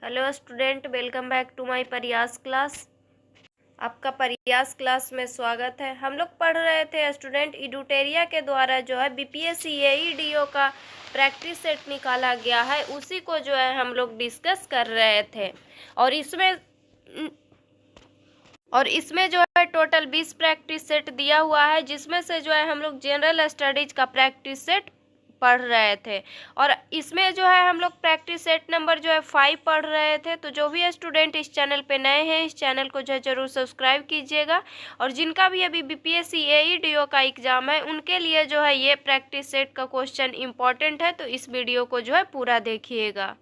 Hello student, welcome back to my Prayas class. आपका Prayas class में स्वागत है। हम लोग पढ़ रहे थे स्टूडेंट इडुटेरिया के द्वारा जो है बीपीएससी एईडीओ का प्रैक्टिस सेट निकाला गया है, उसी को जो है हम लोग डिस्कस कर रहे थे। और इसमें जो है टोटल 20 प्रैक्टिस सेट दिया हुआ है, जिसमें से जो है हम लोग जनरल स्टडीज का प्रैक्टिस सेट पढ़ रहे थे। और इसमें जो है हम लोग प्रैक्टिस सेट नंबर जो है 5 पढ़ रहे थे। तो जो भी स्टूडेंट इस चैनल पे नए हैं, इस चैनल को जो है जरूर सब्सक्राइब कीजिएगा। और जिनका भी अभी बीपीएससी एईडीओ का एग्जाम है, उनके लिए जो है ये प्रैक्टिस सेट का क्वेश्चन इंपॉर्टेंट है, तो इस वीडियो को जो है पूरा देखिएगा।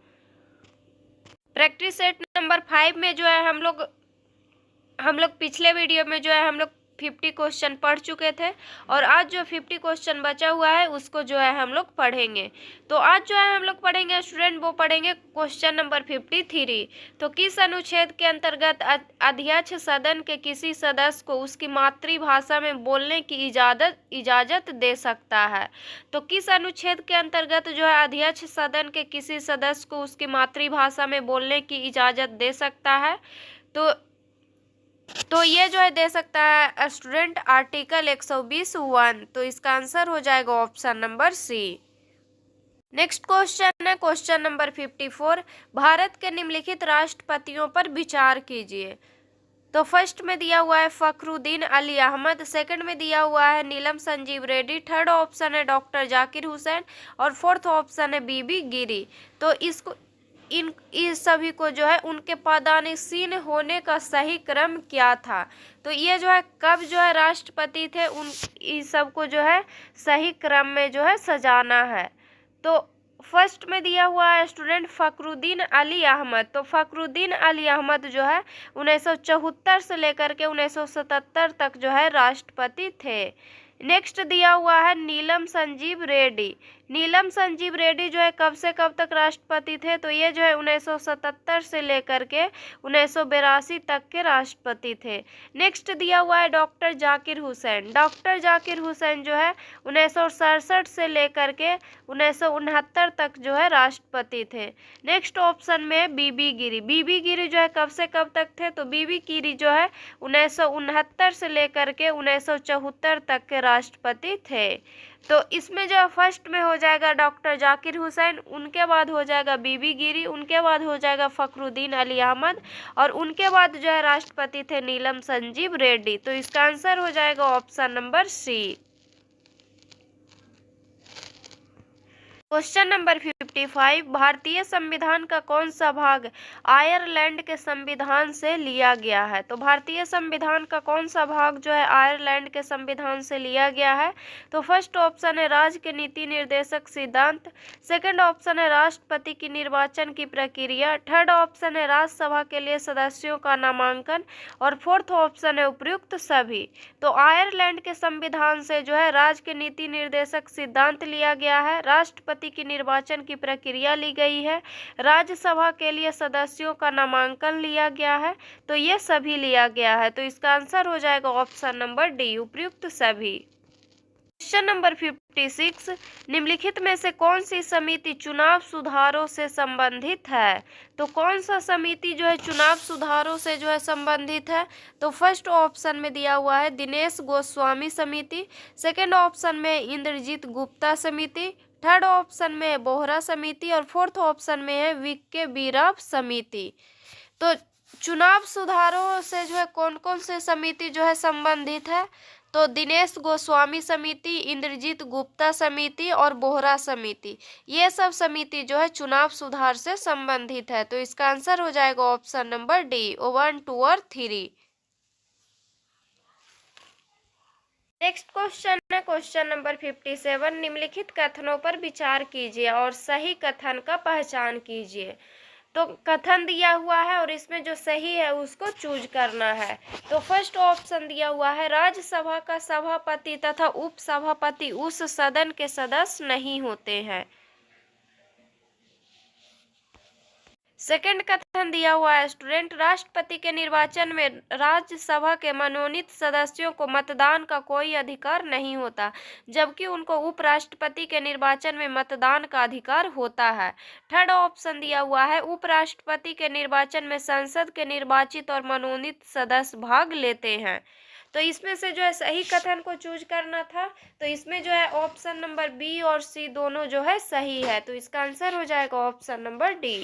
प्रैक्टिस सेट नंबर 5 में जो है हम लोग पिछले वीडियो में जो है हम लोग 50 क्वेश्चन पढ़ चुके थे, और आज जो 50 क्वेश्चन बचा हुआ है उसको जो है हम लोग पढ़ेंगे। तो आज जो है हम लोग पढ़ेंगे स्टूडेंट, वो पढ़ेंगे क्वेश्चन नंबर 53। तो किस अनुच्छेद के अंतर्गत अध्यक्ष सदन के किसी सदस्य को उसकी मातृभाषा में बोलने की इजाजत दे सकता है? तो किस अनुच्छेद के अंतर्गत जो है अध्यक्ष सदन के किसी सदस्य को उसकी मातृभाषा में बोलने की इजाजत दे सकता है? तो ये जो है दे सकता है स्टूडेंट आर्टिकल 120(1). तो इसका आंसर हो जाएगा option number C. Next question है क्वेश्चन नंबर 54। भारत के निम्नलिखित राष्ट्रपतियों पर विचार कीजिए। तो फर्स्ट में दिया हुआ है फखरुद्दीन अली अहमद, सेकंड में दिया हुआ है नीलम संजीव रेड्डी, थर्ड ऑप्शन है डॉक्टर जाकिर हुसैन, और फोर्थ ऑप्शन है बीबी गिरी। तो इस सभी को जो है उनके पदासीन होने का सही क्रम क्या था? तो ये जो है कब जो है राष्ट्रपति थे, उन इस सब को जो है सही क्रम में जो है सजाना है। तो फर्स्ट में दिया हुआ है स्टूडेंट फखरुद्दीन अली अहमद। तो फखरुद्दीन अली अहमद जो है 1974 से लेकर के 1977 तक जो है राष्ट्रपति थे। नेक्स्ट दिया हुआ है नीलम संजीव रेड्डी। नीलम संजीव रेड्डी जो है कब से कब तक राष्ट्रपति थे? तो ये जो है 1977 से लेकर के 1982 तक के राष्ट्रपति थे। नेक्स्ट दिया हुआ है डॉक्टर जाकिर हुसैन। डॉक्टर जाकिर हुसैन जो है 1967 से लेकर के 1969 तक जो है राष्ट्रपति थे। नेक्स्ट ऑप्शन में बीबी गिरी। बीबी गिरी जो है कब से कब तक थे? तो बीबी गिरी जो है 1969 से लेकर के 1974 तक के राष्ट्रपति थे। तो इसमें जो फर्स्ट में हो जाएगा डॉक्टर जाकिर हुसैन, उनके बाद हो जाएगा बीबी गिरी, उनके बाद हो जाएगा फखरुद्दीन अली अहमद, और उनके बाद जो है राष्ट्रपति थे नीलम संजीव रेड्डी। तो इसका आंसर हो जाएगा option number C. Question number 55। भारतीय संविधान का कौन सा भाग आयरलैंड के संविधान से लिया गया है? तो भारतीय संविधान का कौन सा भाग जो है आयरलैंड के संविधान से लिया गया है? तो फर्स्ट ऑप्शन है राज्य के नीति निर्देशक सिद्धांत, सेकंड ऑप्शन है राष्ट्रपति की निर्वाचन की प्रक्रिया, थर्ड ऑप्शन है राज्यसभा के लिए सदस्यों का नामांकन, और फोर्थ ऑप्शन है उपयुक्त सभी। तो आयरलैंड के संविधान से जो है राज्य के नीति निर्देशक सिद्धांत लिया गया है, राष्ट्रपति की निर्वाचन की प्रक्रिया ली गई है, राज्यसभा के लिए सदस्यों का नामांकन लिया गया है। तो ये सभी लिया गया है। तो इसका आंसर हो जाएगा ऑप्शन नंबर डी, उपयुक्त सभी। Question number 56। निम्नलिखित में से कौन सी समिति चुनाव सुधारों से संबंधित है? तो कौन सा समिति जो है चुनाव सुधारों से जो है संबंधित है? तो फर्स्ट ऑप्शन में दिया हुआ है दिनेश गोस्वामी समिति, सेकंड ऑप्शन में इंद्रजीत गुप्ता समिति, थर्ड ऑप्शन में है बोहरा समिति, और फोर्थ ऑप्शन में है वीके बीराव समिति। तो चुनाव सुधारों से जो है कौन कौन से समिति जो है संबंधित है? तो दिनेश गोस्वामी समिति, इंद्रजीत गुप्ता समिति और बोहरा समिति, ये सब समिति जो है चुनाव सुधार से संबंधित है। तो इसका आंसर हो जाएगा ऑप्शन नंबर डी, 1, 2 और 3। नेक्स्ट क्वेश्चन है क्वेश्चन नंबर 57। निम्नलिखित कथनों पर विचार कीजिए और सही कथन का पहचान कीजिए। तो कथन दिया हुआ है और इसमें जो सही है उसको चूज करना है। तो फर्स्ट ऑप्शन दिया हुआ है राज्यसभा का सभापति तथा उपसभापति उस सदन के सदस्य नहीं होते हैं। सेकंड कथन दिया हुआ है स्टूडेंट, राष्ट्रपति के निर्वाचन में राज्यसभा के मनोनीत सदस्यों को मतदान का कोई अधिकार नहीं होता, जबकि उनको उपराष्ट्रपति के निर्वाचन में मतदान का अधिकार होता है। थर्ड ऑप्शन दिया हुआ है उपराष्ट्रपति के निर्वाचन में संसद के निर्वाचित और मनोनीत सदस्य भाग लेते हैं। तो इसमें से जो है सही कथन को चूज करना था, तो इसमें जो है ऑप्शन नंबर बी और सी दोनों जो है सही है, तो इसका आंसर हो जाएगा option number D.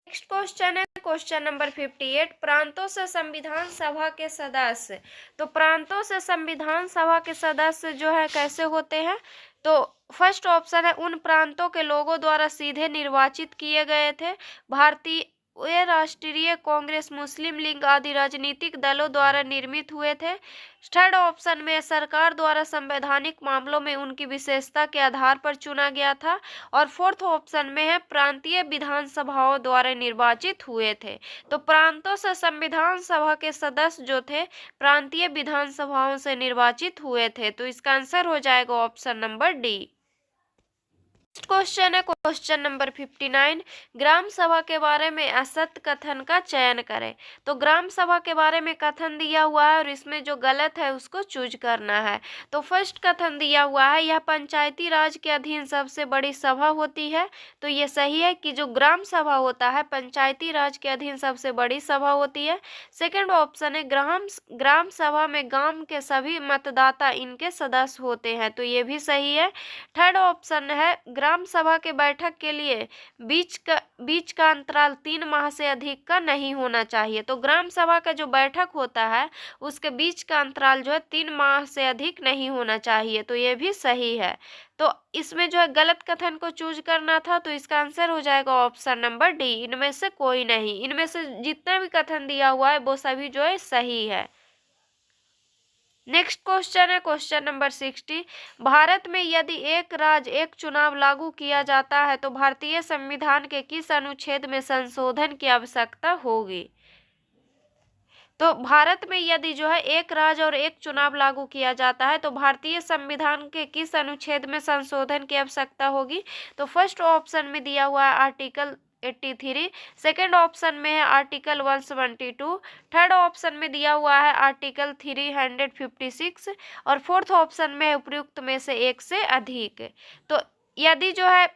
Next question है क्वेश्चन नंबर 58, प्रांतों से संविधान सभा के सदस्य। तो प्रांतों से संविधान सभा के सदस्य जो है कैसे होते हैं, तो फर्स्ट ऑप्शन है उन प्रांतों के लोगों द्वारा सीधे निर्वाचित किए गए थे। भारतीय राष्ट्रीय कांग्रेस, मुस्लिम लीग आदि राजनीतिक दलों द्वारा निर्मित हुए थे। थर्ड ऑप्शन में सरकार द्वारा संवैधानिक मामलों में उनकी विशेषता के आधार पर चुना गया था। और फोर्थ ऑप्शन में है प्रांतीय विधानसभाओं द्वारा निर्वाचित हुए थे। तो प्रांतों से संविधान सभा के सदस्य जो थे प्रांतीय विधानसभाओं से निर्वाचित हुए थे, तो इसका आंसर हो जाएगा ऑप्शन नंबर डी। क्वेश्चन है क्वेश्चन नंबर 59, ग्राम सभा के बारे में असत्य कथन का चयन करें। तो ग्राम सभा के बारे में कथन दिया हुआ है और इसमें जो गलत है उसको चूज करना है। तो फर्स्ट कथन दिया हुआ है यह पंचायती राज के अधीन सबसे बड़ी सभा होती है। तो ये सही है कि जो ग्राम सभा होता है पंचायती राज के अधीन सबसे बड़ी सभा होती है। सेकंड ऑप्शन है ग्राम सभा में गांव के सभी मतदाता इनके सदस्य होते हैं, तो ये भी सही है। थर्ड ऑप्शन है ग्राम सभा के बैठक के लिए बीच का अंतराल 3 माह से अधिक का नहीं होना चाहिए। तो ग्राम सभा का जो बैठक होता है उसके बीच का अंतराल जो है 3 माह से अधिक नहीं होना चाहिए, तो ये भी सही है। तो इसमें जो है गलत कथन को चूज करना था, तो इसका आंसर हो जाएगा ऑप्शन नंबर डी, इनमें से कोई नहीं। इनमें से जितना भी कथन दिया हुआ है वो सभी जो है सही है। नेक्स्ट क्वेश्चन है क्वेश्चन नंबर 60, भारत में यदि एक राज्य एक चुनाव लागू किया जाता है तो भारतीय संविधान के किस अनुच्छेद में संशोधन की आवश्यकता होगी। तो भारत में यदि जो है एक राज्य और एक चुनाव लागू किया जाता है तो भारतीय संविधान के किस अनुच्छेद में संशोधन की आवश्यकता होगी। तो फर्स्ट ऑप्शन में दिया हुआ है आर्टिकल 83, सेकेंड ऑप्शन में है आर्टिकल 172, थर्ड ऑप्शन में दिया हुआ है आर्टिकल 356 और फोर्थ ऑप्शन में है उपयुक्त में से एक से अधिक। तो यदि जो है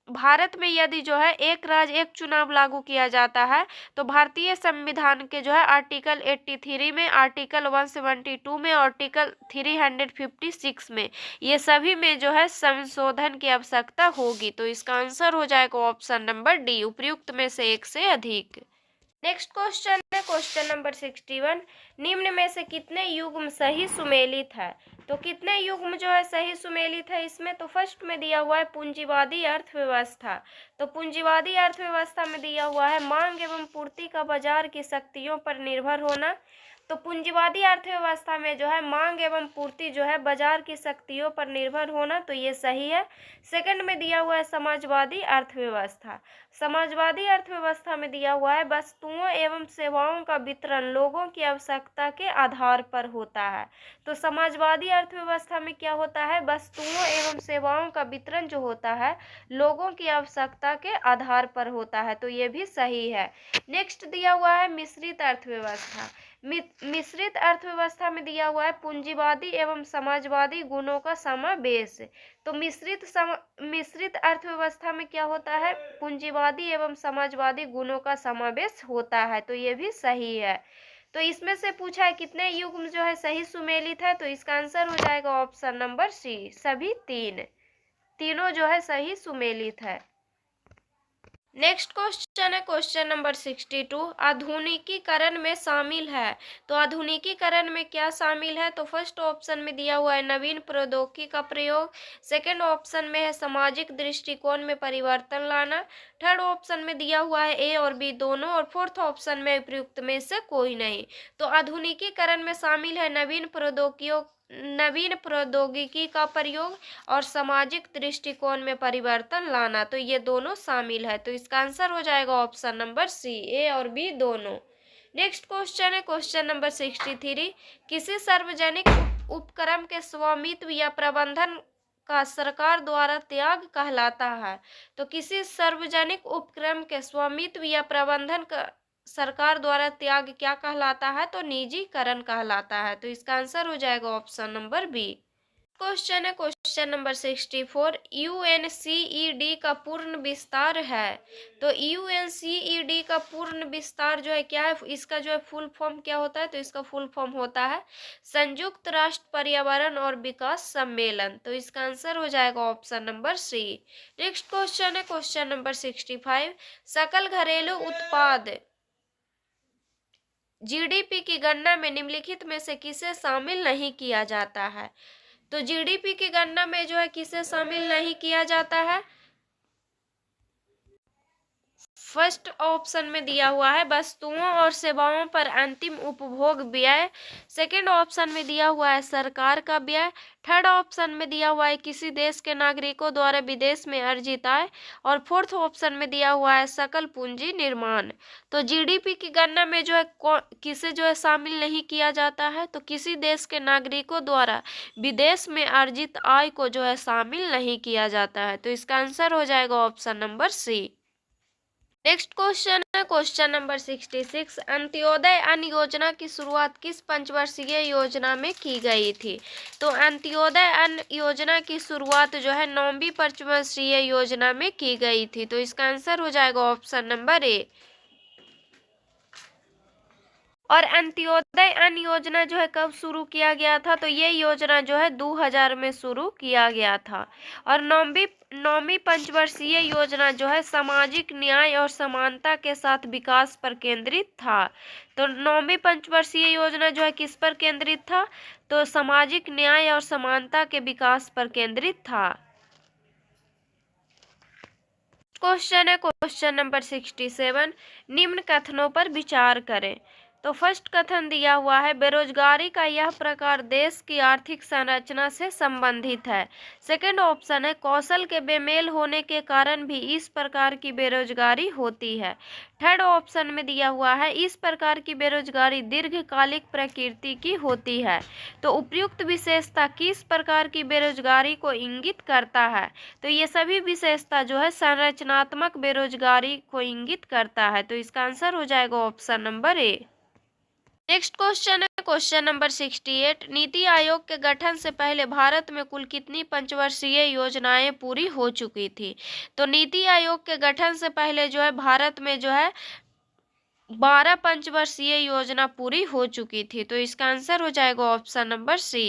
भारत में यदि जो है एक राज्य एक चुनाव लागू किया जाता है तो भारतीय संविधान के जो है आर्टिकल 83 में, आर्टिकल 172 में, आर्टिकल 356 में, ये सभी में जो है संशोधन की आवश्यकता होगी। तो इसका आंसर हो जाएगा ऑप्शन नंबर डी, उपयुक्त में से एक से अधिक। नेक्स्ट क्वेश्चन है क्वेश्चन नंबर 61, निम्न में से कितने युग्म सही सुमेलित है। तो कितने युग्म जो है सही सुमेलित है इसमें, तो फर्स्ट में दिया हुआ है पूंजीवादी अर्थव्यवस्था। तो पूंजीवादी अर्थव्यवस्था में दिया हुआ है मांग एवं पूर्ति का बाजार की शक्तियों पर निर्भर होना। तो पूंजीवादी अर्थव्यवस्था में जो है मांग एवं पूर्ति जो है बाजार की शक्तियों पर निर्भर होना, तो ये सही है। सेकंड में दिया हुआ है समाजवादी अर्थव्यवस्था। समाजवादी अर्थव्यवस्था में दिया हुआ है वस्तुओं एवं सेवाओं का वितरण लोगों की आवश्यकता के आधार पर होता है। तो समाजवादी अर्थव्यवस्था में क्या होता है, वस्तुओं एवं सेवाओं का वितरण जो होता है लोगों की आवश्यकता के आधार पर होता है, तो ये भी सही है। नेक्स्ट दिया हुआ है मिश्रित अर्थव्यवस्था। मिश्रित अर्थव्यवस्था में दिया हुआ है पूंजीवादी एवं समाजवादी गुणों का समावेश। तो मिश्रित अर्थव्यवस्था में क्या होता है, पूंजीवादी एवं समाजवादी गुणों का समावेश होता है, तो ये भी सही है। तो इसमें से पूछा है कितने युग्म जो है सही सुमेलित है, तो इसका आंसर हो जाएगा ऑप्शन नंबर सी, सभी तीनों जो है सही सुमेलित है। नेक्स्ट क्वेश्चन है क्वेश्चन नंबर 62, आधुनिकीकरण में शामिल है। तो आधुनिकीकरण में क्या शामिल है, तो फर्स्ट ऑप्शन में दिया हुआ है नवीन प्रौद्योगिकी का प्रयोग, सेकंड ऑप्शन में है सामाजिक दृष्टिकोण में परिवर्तन लाना, थर्ड ऑप्शन में दिया हुआ है ए और बी दोनों, और फोर्थ ऑप्शन में उपयुक्त में से कोई नहीं। तो आधुनिकीकरण में शामिल है नवीन प्रौद्योगिकी का प्रयोग और सामाजिक दृष्टिकोण में परिवर्तन लाना, तो ये दोनों शामिल है। तो इसका आंसर हो जाएगा ऑप्शन नंबर सी, ए और बी दोनों। नेक्स्ट क्वेश्चन है क्वेश्चन नंबर 63, किसी सार्वजनिक उपक्रम के स्वामित्व या प्रबंधन का सरकार द्वारा त्याग कहलाता है? तो किसी सार्वजनिक उपक्रम के स्वामित्व या प्रबंधन का सरकार द्वारा त्याग क्या कहलाता है? तो निजीकरण कहलाता है। तो इसका आंसर हो जाएगा ऑप्शन नंबर बी। क्वेश्चन है क्वेश्चन नंबर 64, यूएनसीईडी का पूर्ण विस्तार है। तो यूएनसीईडी का पूर्ण विस्तार जो है क्या है, इसका जो है फुल फॉर्म क्या होता है? तो इसका फुल फॉर्म होता है संयुक्त राष्ट्र पर्यावरण और विकास सम्मेलन। तो इसका आंसर हो जाएगा option number C. Next question है क्वेश्चन नंबर 65, सकल घरेलू उत्पाद जीडीपी की गणना में निम्नलिखित में से किसे शामिल नहीं किया जाता है? तो जीडीपी की गणना में जो है किसे शामिल नहीं किया जाता है? फर्स्ट ऑप्शन में दिया हुआ है वस्तुओं और सेवाओं पर अंतिम उपभोग व्यय। सेकंड ऑप्शन में दिया हुआ है सरकार का व्यय। थर्ड ऑप्शन में दिया हुआ है किसी देश के नागरिकों द्वारा विदेश में अर्जित आय। और फोर्थ ऑप्शन में दिया हुआ है सकल पूंजी निर्माण। तो जीडीपी की गणना में जो है किसे जो है शामिल नहीं किया जाता है? तो किसी देश के नागरिकों द्वारा विदेश में अर्जित आय को जो है शामिल नहीं किया जाता है। तो इसका आंसर हो जाएगा option number C. Next question है क्वेश्चन नंबर 66, अंत्योदय अन्न योजना की शुरुआत किस पंचवर्षीय योजना में की गई थी? तो अंत्योदय अन्न योजना की शुरुआत जो है 9वीं पंचवर्षीय योजना में की गई थी। तो इसका आंसर हो जाएगा ऑप्शन नंबर ए। और अंत्योदय अन्न योजना जो है कब शुरू किया गया था? तो ये योजना जो है 2000 में शुरू किया गया था। और नौवीं पंचवर्षीय योजना जो है सामाजिक न्याय और समानता के साथ विकास पर केंद्रित था। तो नौवीं पंचवर्षीय योजना जो है किस पर केंद्रित था? तो सामाजिक न्याय और समानता के विकास पर केंद्रित था। क्वेश्चन है क्वेश्चन नंबर 67, निम्न कथनों पर विचार करें। तो फर्स्ट कथन दिया हुआ है बेरोजगारी का यह प्रकार देश की आर्थिक संरचना से संबंधित है। सेकंड ऑप्शन है कौशल के बेमेल होने के कारण भी इस प्रकार की बेरोजगारी होती है। थर्ड ऑप्शन में दिया हुआ है इस प्रकार की बेरोजगारी दीर्घकालिक प्रकृति की होती है। तो उपयुक्त विशेषता किस प्रकार की बेरोजगारी को इंगित करता है? तो ये सभी विशेषता जो है संरचनात्मक बेरोजगारी को इंगित करता है। तो इसका आंसर हो जाएगा option number A. Next question है क्वेश्चन नंबर 68, नीति आयोग के गठन से पहले भारत में कुल कितनी पंचवर्षीय योजनाएं पूरी हो चुकी थी? तो नीति आयोग के गठन से पहले जो है भारत में जो है 12 पंचवर्षीय योजना पूरी हो चुकी थी। तो इसका आंसर हो जाएगा option number C.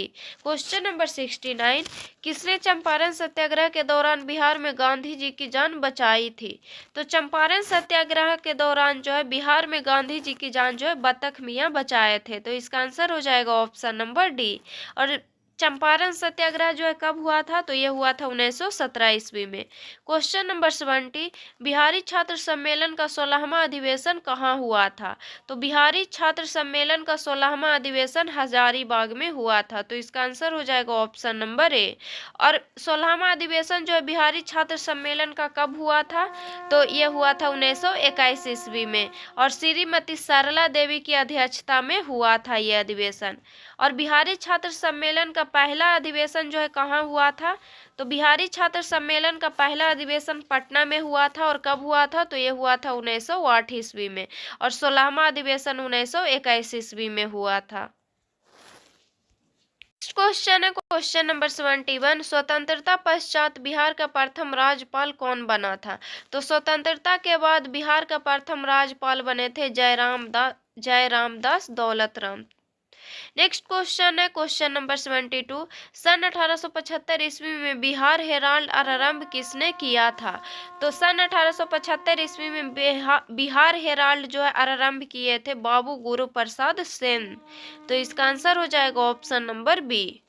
Question number 69, किसने चंपारण सत्याग्रह के दौरान बिहार में गांधी जी की जान बचाई थी? तो चंपारण सत्याग्रह के दौरान जो है बिहार में गांधी जी की जान जो है बतख मियाँ बचाए थे। तो इसका आंसर हो जाएगा ऑप्शन नंबर डी। और चंपारण सत्याग्रह जो है कब हुआ था? तो ये हुआ था 1917 ईस्वी में। क्वेश्चन नंबर 70, बिहारी छात्र सम्मेलन का 16वां अधिवेशन कहाँ हुआ था? तो बिहारी छात्र सम्मेलन का 16वां अधिवेशन हजारीबाग में हुआ था। तो इसका आंसर हो जाएगा ऑप्शन नंबर ए। और 16वां अधिवेशन जो है बिहारी छात्र सम्मेलन का कब हुआ था? तो ये हुआ था 1921 ईस्वी में। और श्रीमती सरला देवी की अध्यक्षता में हुआ था ये अधिवेशन। और बिहारी छात्र सम्मेलन का पहला अधिवेशन जो है कहाँ हुआ था? तो बिहारी छात्र सम्मेलन का पहला अधिवेशन पटना में हुआ था। और कब हुआ था? तो ये हुआ था 1908 ईस्वी में। और 16वां अधिवेशन 1921 ईस्वी में हुआ था। क्वेश्चन है क्वेश्चन नंबर 71, स्वतंत्रता पश्चात बिहार का प्रथम राज्यपाल कौन बना था? तो स्वतंत्रता के बाद बिहार का प्रथम राज्यपाल बने थे जयराम दास दौलत राम। नेक्स्ट क्वेश्चन है क्वेश्चन नंबर 72, सन 1875 ईस्वी में बिहार हेराल्ड आरंभ किसने किया था? तो सन 1875 ईस्वी में बिहार हेराल्ड जो है आरंभ किए थे बाबू गुरु प्रसाद सेन। तो इसका आंसर हो जाएगा ऑप्शन नंबर बी।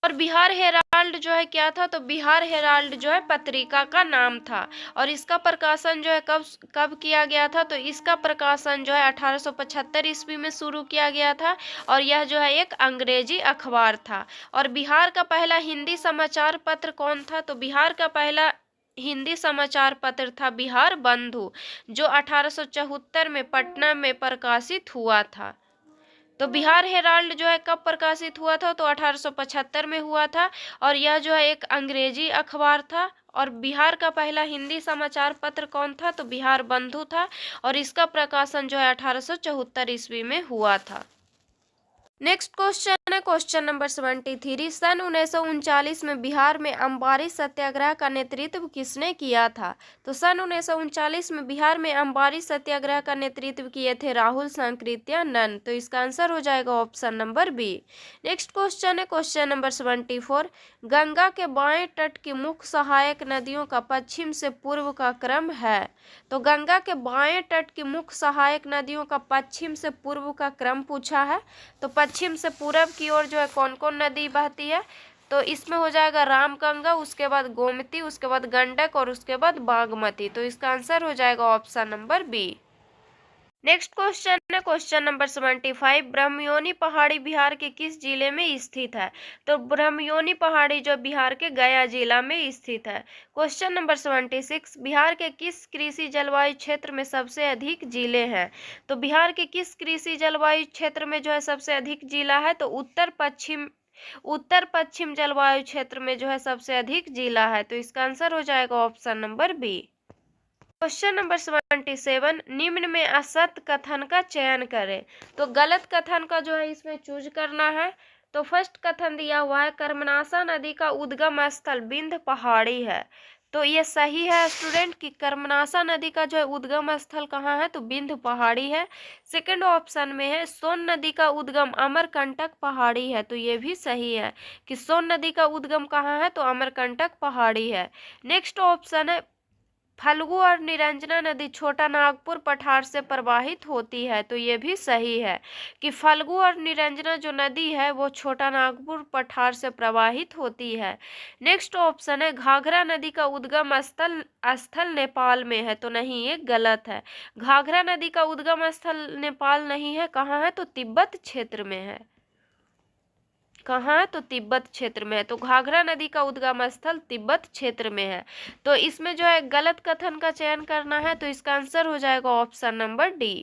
और बिहार हेराल्ड जो है क्या था? तो बिहार हेराल्ड जो है पत्रिका का नाम था। और इसका प्रकाशन जो है कब किया गया था? तो इसका प्रकाशन जो है 1875 ईस्वी में शुरू किया गया था। और यह जो है एक अंग्रेजी अखबार था। और बिहार का पहला हिंदी समाचार पत्र कौन था? तो बिहार का पहला हिंदी समाचार पत्र था बिहार बंधु, जो 1874 में पटना में प्रकाशित हुआ था। तो बिहार हेराल्ड जो है कब प्रकाशित हुआ था, तो 1875 में हुआ था, और यह जो है एक अंग्रेजी अखबार था। और बिहार का पहला हिंदी समाचार पत्र कौन था, तो बिहार बंधु था, और इसका प्रकाशन जो है 1874 ईस्वी में हुआ था। नेक्स्ट क्वेश्चन है क्वेश्चन नंबर 73। सन 1939 में बिहार में अंबारी सत्याग्रह का नेतृत्व किसने किया था, तो सन 1939 में बिहार में अंबारी सत्याग्रह का नेतृत्व किए थे राहुल सांकृत्यानंद। तो इसका आंसर हो जाएगा option number B. Next question है क्वेश्चन नंबर 74। गंगा के बाएं तट की मुख्य सहायक नदियों का पश्चिम से पूर्व का क्रम है, तो गंगा के बाएं तट की मुख्य सहायक नदियों का पश्चिम से पूर्व का क्रम पूछा है। तो पश्चिम से पूरब की ओर जो है कौन कौन नदी बहती है, तो इसमें हो जाएगा रामगंगा, उसके बाद गोमती, उसके बाद गंडक और उसके बाद बागमती। तो इसका आंसर हो जाएगा option number B. Next question है क्वेश्चन नंबर 75। ब्रह्मयोनी पहाड़ी बिहार के किस जिले में स्थित है, तो ब्रह्मयोनी पहाड़ी जो बिहार के गया जिला में स्थित है। Question number 76। बिहार के किस कृषि जलवायु क्षेत्र में सबसे अधिक जिले हैं, तो बिहार के किस कृषि जलवायु क्षेत्र में जो है सबसे अधिक जिला है, तो उत्तर पश्चिम जलवायु क्षेत्र में जो है सबसे अधिक जिला है। तो इसका आंसर हो जाएगा option number B. Question number 77। निम्न में असत्य कथन का चयन करें, तो गलत कथन का जो है इसमें चूज करना है। तो फर्स्ट कथन दिया हुआ है कर्मनाशा नदी का उद्गम स्थल बिंद पहाड़ी है, तो ये सही है स्टूडेंट कि कर्मनाशा नदी का जो है उद्गम स्थल कहाँ है, तो बिंद पहाड़ी है। सेकंड ऑप्शन में है सोन नदी का उद्गम अमरकंटक पहाड़ी है, तो ये भी सही है कि सोन नदी का उद्गम कहाँ है, तो अमरकंटक पहाड़ी है। नेक्स्ट ऑप्शन है फल्गु और निरंजना नदी छोटा नागपुर पठार से प्रवाहित होती है, तो ये भी सही है कि फल्गु और निरंजना जो नदी है वो छोटा नागपुर पठार से प्रवाहित होती है। नेक्स्ट ऑप्शन है घाघरा नदी का उद्गम स्थल नेपाल में है, तो नहीं, ये गलत है। घाघरा नदी का उद्गम स्थल नेपाल नहीं है, कहाँ है, तो तिब्बत क्षेत्र में है। कहाँ है, तो तिब्बत क्षेत्र में है। तो घाघरा नदी का उद्गम स्थल तिब्बत क्षेत्र में है। तो इसमें जो है गलत कथन का चयन करना है, तो इसका आंसर हो जाएगा option number D.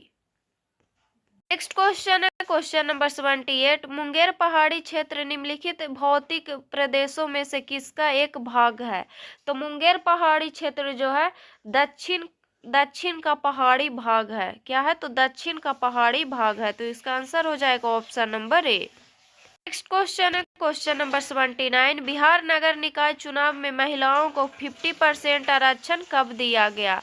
Next question है क्वेश्चन नंबर 78। मुंगेर पहाड़ी क्षेत्र निम्नलिखित भौतिक प्रदेशों में से किसका एक भाग है, तो मुंगेर पहाड़ी क्षेत्र जो है दक्षिण का पहाड़ी भाग है। क्या है, तो दक्षिण का पहाड़ी भाग है। तो इसका आंसर हो जाएगा option number A. Next question है क्वेश्चन नंबर 79। बिहार नगर निकाय चुनाव में महिलाओं को 50% आरक्षण कब दिया गया,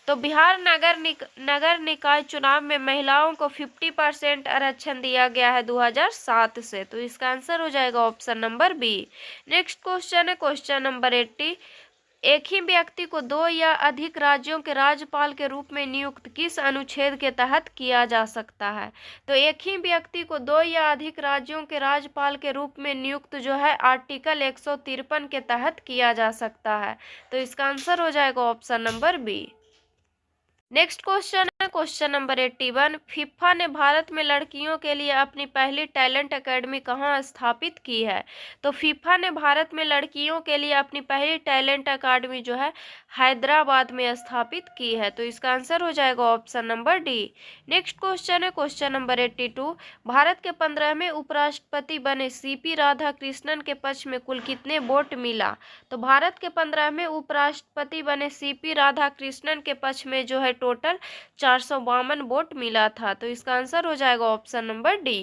तो बिहार नगर निकाय चुनाव में महिलाओं को 50% आरक्षण दिया गया है 2007 से। तो इसका आंसर हो जाएगा option number B. Next question है क्वेश्चन नंबर 80। एक ही व्यक्ति को दो या अधिक राज्यों के राज्यपाल के रूप में नियुक्त किस अनुच्छेद के तहत किया जा सकता है, तो एक ही व्यक्ति को दो या अधिक राज्यों के राज्यपाल के रूप में नियुक्त जो है आर्टिकल 153 के तहत किया जा सकता है। तो इसका आंसर हो जाएगा option number B. Next question है क्वेश्चन नंबर 81। फीफा ने भारत में लड़कियों के लिए अपनी पहली टैलेंट एकेडमी कहाँ स्थापित की है, तो फीफा ने भारत में लड़कियों के लिए अपनी पहली टैलेंट एकेडमी जो है हैदराबाद में स्थापित की है। तो इसका आंसर हो जाएगा option number D. Next question है क्वेश्चन नंबर 82। भारत के 15वें उपराष्ट्रपति बने सीपी राधाकृष्णन के पक्ष में कुल कितने वोट मिला, तो भारत के 15वें उपराष्ट्रपति बने सीपी राधाकृष्णन के पक्ष में जो है टोटल 452 वोट मिला था। तो इसका आंसर हो जाएगा option number D.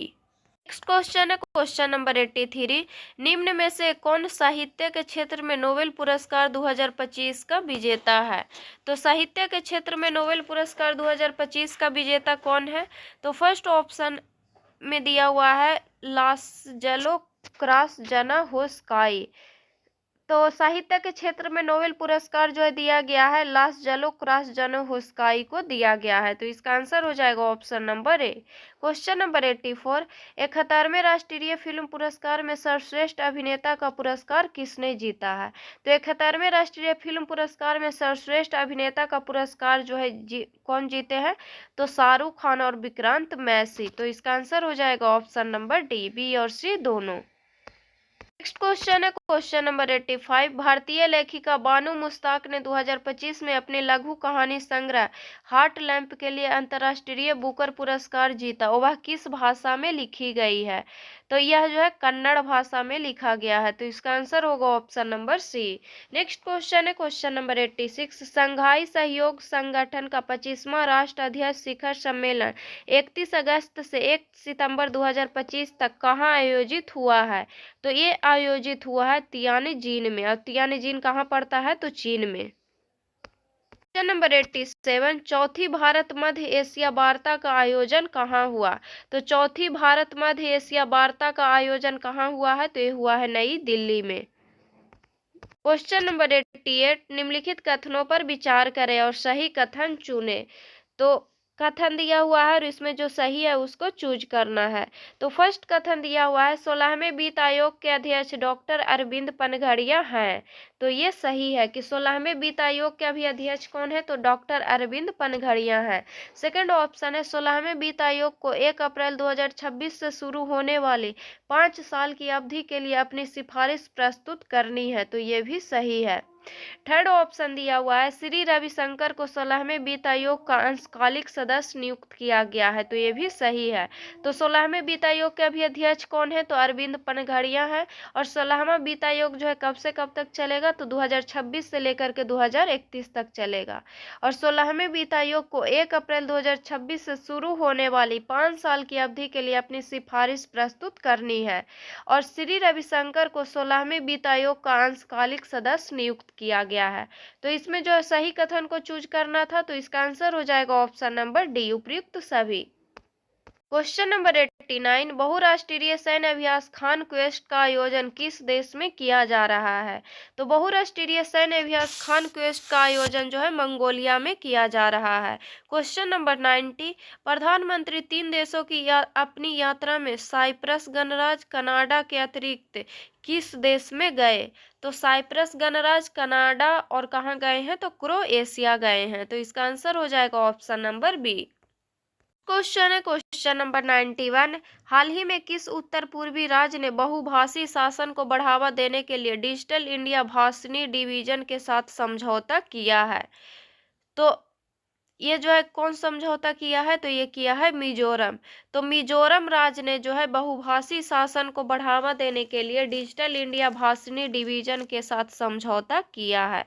Next question है क्वेश्चन नंबर 83। निम्न में से कौन साहित्य के क्षेत्र में नोबेल पुरस्कार 2025 का विजेता है, तो साहित्य के क्षेत्र में नोबेल पुरस्कार 2025 का विजेता कौन है, तो फर्स्ट ऑप्शन में दिया हुआ है लासजलो क्रासजनाहोस्काई। तो साहित्य के क्षेत्र में नोबेल पुरस्कार जो है दिया गया है लासजलो क्रासजनाहोस्काई को दिया गया है। तो इसका आंसर हो जाएगा option number A. Question number 84। 71वें राष्ट्रीय फिल्म पुरस्कार में सर्वश्रेष्ठ अभिनेता का पुरस्कार किसने जीता है, तो 71वें राष्ट्रीय फिल्म पुरस्कार में सर्वश्रेष्ठ अभिनेता का पुरस्कार जो है कौन जीते हैं, तो शाहरुख खान और विक्रांत मैसी। तो इसका आंसर हो जाएगा ऑप्शन नंबर डी। बी और सी दोनों। नेक्स्ट क्वेश्चन है क्वेश्चन नंबर 85। भारतीय लेखिका बानू मुश्ताक ने 2025 में अपने लघु कहानी संग्रह हार्ट लैम्प के लिए अंतर्राष्ट्रीय बुकर पुरस्कार जीता। वह किस भाषा में लिखी गई है? तो यह जो है कन्नड़ भाषा में लिखा गया है। तो इसका आंसर होगा option number C. Next question है क्वेश्चन नंबर 86। संघाई सहयोग संगठन का 25वां राष्ट्राध्यक्ष शिखर सम्मेलन 31 अगस्त से 1 सितंबर 2025 तक कहाँ आयोजित हुआ है? तो ये आयोजित हुआ है तियानजिन में। और तियानजिन कहाँ पड़ता है? तो चीन में। Question number 87। चौथी भारत मध्य एशिया वार्ता का आयोजन कहाँ हुआ? तो चौथी भारत मध्य एशिया वार्ता का आयोजन कहाँ हुआ है? तो ये हुआ है नई दिल्ली में। Question number 88। निम्नलिखित कथनों पर विचार करें और सही कथन चुने। तो कथन दिया हुआ है और इसमें जो सही है उसको चूज करना है। तो फर्स्ट कथन दिया हुआ है 16वें वित्त आयोग के अध्यक्ष डॉक्टर अरविंद पनघड़िया हैं। तो ये सही है कि 16वें वित्त आयोग के अभी अध्यक्ष कौन है? तो डॉक्टर अरविंद पनघड़िया हैं। सेकंड ऑप्शन है 16वें वित्त आयोग को 1 अप्रैल 2026 से शुरू होने वाली 5 साल की अवधि के लिए अपनी सिफारिश प्रस्तुत करनी है। तो ये भी सही है। थर्ड ऑप्शन दिया हुआ है श्री रविशंकर को 16वें वित्त आयोग का अंशकालिक सदस्य नियुक्त किया गया है। तो ये भी सही है। तो 16वें वित्त आयोग के अभी अध्यक्ष कौन है? तो अरविंद पनघड़िया है। और 16वां वित्त आयोग जो है कब से कब तक चलेगा? तो 2026 से लेकर के 2031 तक चलेगा। और 16वें वित्त आयोग को 1 अप्रैल 2026 से शुरू होने वाली 5 साल की अवधि के लिए अपनी सिफारिश प्रस्तुत करनी है। और श्री रविशंकर को 16वें वित्त आयोग का अंशकालिक सदस्य नियुक्त किया गया है। तो इसमें जो सही कथन को चूज करना था, तो इसका आंसर हो जाएगा ऑप्शन नंबर डी, उपयुक्त सभी। Question number 89। बहुराष्ट्रीय सैन्य अभ्यास खान क्वेस्ट का आयोजन किस देश में किया जा रहा है? तो बहुराष्ट्रीय सैन्य अभ्यास खान क्वेस्ट का आयोजन जो है मंगोलिया में किया जा रहा है। Question number 90। प्रधानमंत्री 3 देशों की अपनी यात्रा में साइप्रस गणराज्य कनाडा के अतिरिक्त किस देश में गए? तो साइप्रस गणराज्य कनाडा और कहाँ गए हैं? तो क्रोएशिया गए हैं। तो इसका आंसर हो जाएगा ऑप्शन नंबर बी। क्वेश्चन है क्वेश्चन नंबर 91। हाल ही में किस उत्तर पूर्वी राज्य ने बहुभाषी शासन को बढ़ावा देने के लिए डिजिटल इंडिया भाषणी डिवीजन के साथ समझौता किया है? तो ये जो है कौन समझौता किया है? तो ये किया है मिजोरम। तो मिजोरम राज्य ने जो है बहुभाषी शासन को बढ़ावा देने के लिए डिजिटल इंडिया भाषणी डिवीजन के साथ समझौता किया है।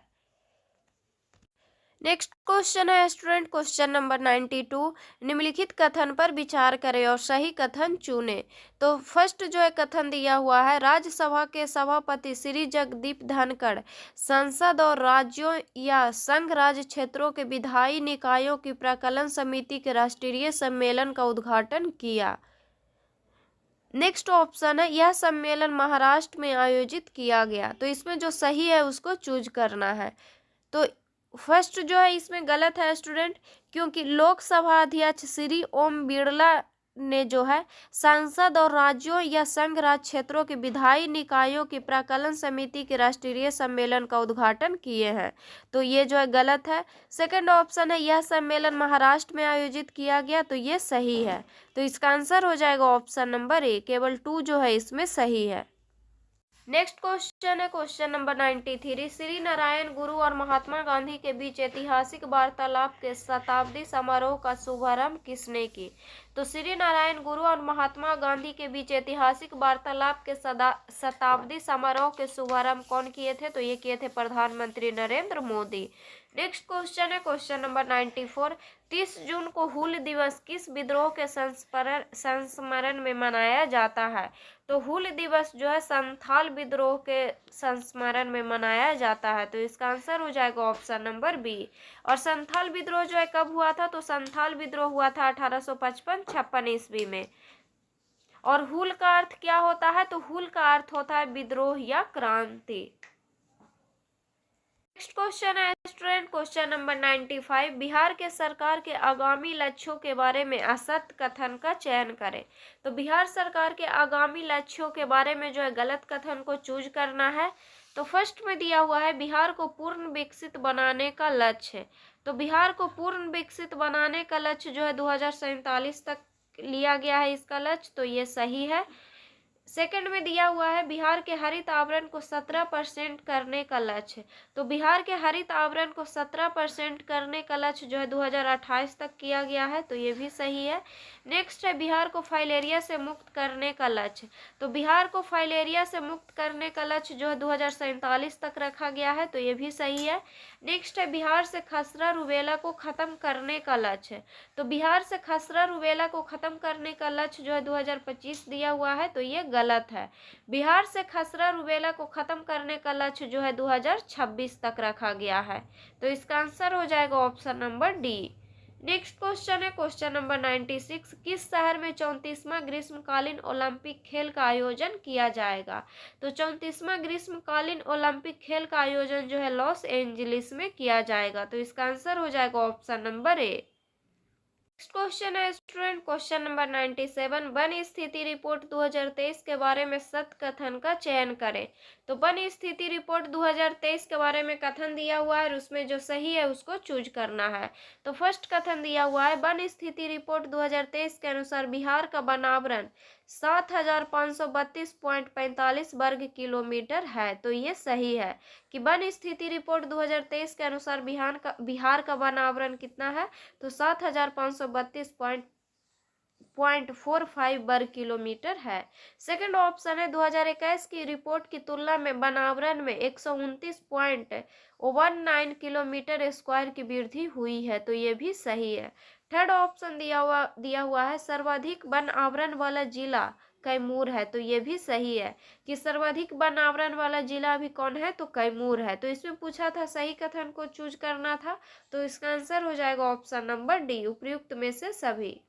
नेक्स्ट क्वेश्चन है स्टूडेंट क्वेश्चन नंबर 92। निम्नलिखित कथन पर विचार करें और सही कथन चुने। तो फर्स्ट जो है कथन दिया हुआ है राज्यसभा के सभापति श्री जगदीप धनखड़ संसद और राज्यों या संघ राज्य क्षेत्रों के विधायी निकायों की प्राक्कलन समिति के राष्ट्रीय सम्मेलन का उद्घाटन किया। नेक्स्ट ऑप्शन है यह सम्मेलन महाराष्ट्र में आयोजित किया गया। तो इसमें जो सही है उसको चूज करना है। तो फर्स्ट जो है इसमें गलत है स्टूडेंट, क्योंकि लोकसभा अध्यक्ष श्री ओम बिरला ने जो है सांसद और राज्यों या संघ राज्य क्षेत्रों के विधायी निकायों की प्राक्कलन समिति के राष्ट्रीय सम्मेलन का उद्घाटन किए हैं। तो ये जो है गलत है। सेकंड ऑप्शन है यह सम्मेलन महाराष्ट्र में आयोजित किया गया। तो ये सही है। तो इसका आंसर हो जाएगा ऑप्शन नंबर ए, केवल 2 जो है इसमें सही है। नेक्स्ट क्वेश्चन है क्वेश्चन नंबर 93। श्री नारायण गुरु और महात्मा गांधी के बीच ऐतिहासिक वार्तालाप के शताब्दी समारोह का शुभारंभ किसने की? तो श्री नारायण गुरु और महात्मा गांधी के बीच ऐतिहासिक वार्तालाप के शताब्दी समारोह के शुभारंभ कौन किए थे? तो ये किए थे प्रधानमंत्री नरेंद्र मोदी। नेक्स्ट क्वेश्चन है क्वेश्चन नंबर 94। 30 जून को हूल दिवस किस विद्रोह के संस्मरण में मनाया जाता है? तो हूल दिवस जो है संथाल विद्रोह के संस्मरण में मनाया जाता है। तो इसका आंसर हो जाएगा ऑप्शन नंबर बी। और संथाल विद्रोह जो है कब हुआ था? तो संथाल विद्रोह हुआ था 1855-56 ईस्वी में। और हूल का अर्थ क्या होता है? तो हूल का अर्थ होता है विद्रोह या क्रांति। नेक्स्ट क्वेश्चन है स्टूडेंट क्वेश्चन नंबर 95। बिहार के सरकार के आगामी लक्ष्यों के बारे में असत्य कथन का चयन करें। तो बिहार सरकार के आगामी लक्ष्यों के बारे में जो है गलत कथन को चूज करना है। तो फर्स्ट में दिया हुआ है बिहार को पूर्ण विकसित बनाने का लक्ष्य। तो बिहार को पूर्ण विकसित बनाने का लक्ष्य जो है 2047 तक लिया गया है इसका लक्ष्य। तो ये सही है। सेकंड में दिया हुआ है बिहार के हरित आवरण को 17% करने का लक्ष्य। तो बिहार के हरित आवरण को 17% करने का लक्ष्य जो है 2028 तक किया गया है, तो ये भी सही है। नेक्स्ट है बिहार को फाइलेरिया से मुक्त करने का लक्ष्य। तो बिहार को फाइलेरिया से मुक्त करने का लक्ष्य जो है 2047 तक रखा गया है, तो ये भी सही है। नेक्स्ट है बिहार से खसरा रूबेला को खत्म करने का लक्ष्य। तो बिहार से खसरा रूबेला को खत्म करने का लक्ष्य जो है 2025 दिया हुआ है, तो ये गलत है। बिहार से खसरा रूबेला को खत्म करने का लक्ष्य जो है 2026 तक रखा गया है, तो इसका आंसर हो जाएगा option number D. Next question है क्वेश्चन नंबर 96, किस शहर में 34वां ग्रीष्मकालीन ओलंपिक खेल का आयोजन किया जाएगा। तो 34वां ग्रीष्मकालीन ओलंपिक खेल का आयोजन जो है लॉस एंजलिस में किया जाएगा, तो इसका आंसर हो जाएगा option number A. Next question है स्टूडेंट क्वेश्चन नंबर 97, वन स्थिति रिपोर्ट 2023 के बारे में सत्य कथन का चयन करें। तो वन स्थिति रिपोर्ट 2023 के बारे में कथन दिया हुआ है और उसमें जो सही है उसको चूज करना है। तो फर्स्ट कथन दिया हुआ है वन स्थिति रिपोर्ट 2023 के अनुसार बिहार का वन आवरण 7532.45 वर्ग किलोमीटर है, तो ये सही है कि वन स्थिति रिपोर्ट 2023 के अनुसार बिहार का वन आवरण कितना है, तो 7532.45 वर्ग किलोमीटर है। सेकंड ऑप्शन है 2021 की रिपोर्ट की तुलना में वन आवरण में 129.19 किलोमीटर स्क्वायर की वृद्धि हुई है, तो ये भी सही है। थर्ड ऑप्शन दिया हुआ है सर्वाधिक वन आवरण वाला जिला कैमूर है, तो ये भी सही है कि सर्वाधिक वन आवरण वाला जिला भी कौन है, तो कैमूर है। तो इसमें पूछा था सही कथन को चूज करना था, तो इसका आंसर हो जाएगा ऑप्शन नंबर डी, उपयुक्त में से सभी।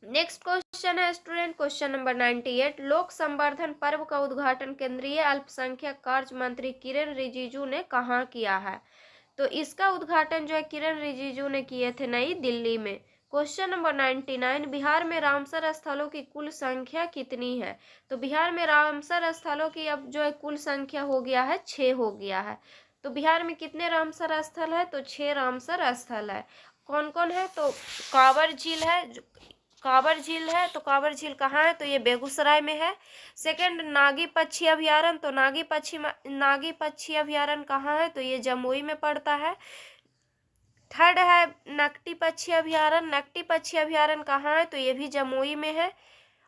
नेक्स्ट क्वेश्चन है स्टूडेंट क्वेश्चन नंबर 98, लोक संवर्धन पर्व का उद्घाटन केंद्रीय अल्पसंख्यक कार्य मंत्री किरेन रिजिजू ने कहाँ किया है। तो इसका उद्घाटन जो है किरेन रिजिजू ने किए थे नई दिल्ली में। क्वेश्चन नंबर 99, बिहार में रामसर स्थलों की कुल संख्या कितनी है। तो बिहार में रामसर स्थलों की अब जो है कुल संख्या हो गया है 6 हो गया है। तो बिहार में कितने रामसर स्थल है, तो 6 रामसर स्थल है। कौन कौन है, तो कांवर झील है, कांवर झील है। तो कांवर झील कहाँ है, तो ये बेगूसराय में है। सेकंड नागी पक्षी अभयारण्य, तो नागी पक्षी अभयारण्य कहाँ है, तो ये जमुई में पड़ता है। थर्ड है नकटी पक्षी अभयारण्य, नकटी पक्षी अभयारण्य कहाँ है, तो ये भी जमुई में है।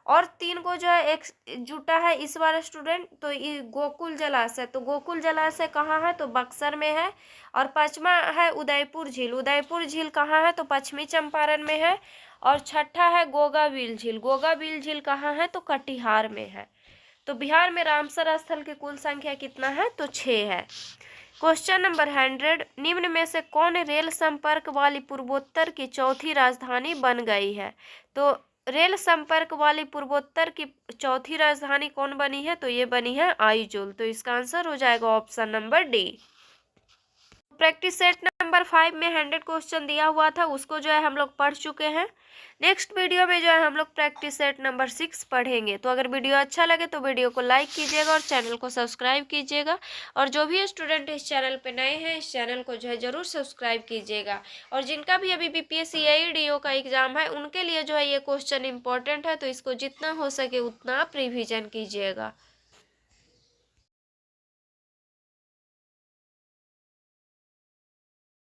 और 3 को जो है एक जुटा है इस बार स्टूडेंट, तो ये गोकुल जलाशय, तो गोकुल जलाशय कहाँ है, तो बक्सर में है। और 5वां है उदयपुर झील, उदयपुर झील कहाँ है, तो पश्चिमी चंपारण में है। और 6ठा है गोगाबिल झील, गोगाबिल झील कहाँ है, तो कटिहार में है। तो बिहार में रामसर स्थल की कुल संख्या कितना है, तो 6 है। क्वेश्चन नंबर 100, निम्न में से कौन रेल संपर्क वाली पूर्वोत्तर की चौथी राजधानी बन गई है। तो रेल संपर्क वाली पूर्वोत्तर की चौथी राजधानी कौन बनी है, तो ये बनी है आइजोल, तो इसका आंसर हो जाएगा option number D. Practice set number 5 में 100 क्वेश्चन दिया हुआ था, उसको जो है हम लोग पढ़ चुके हैं। नेक्स्ट वीडियो में जो है हम लोग प्रैक्टिस सेट नंबर 6 पढ़ेंगे। तो अगर वीडियो अच्छा लगे तो वीडियो को लाइक कीजिएगा और चैनल को सब्सक्राइब कीजिएगा। और जो भी स्टूडेंट इस चैनल पे नए हैं इस चैनल को जो है ज़रूर सब्सक्राइब कीजिएगा। और जिनका भी अभी बीपीएससी AEDO का एग्ज़ाम है उनके लिए जो है ये क्वेश्चन इंपॉर्टेंट है, तो इसको जितना हो सके उतना आप रिविजन कीजिएगा।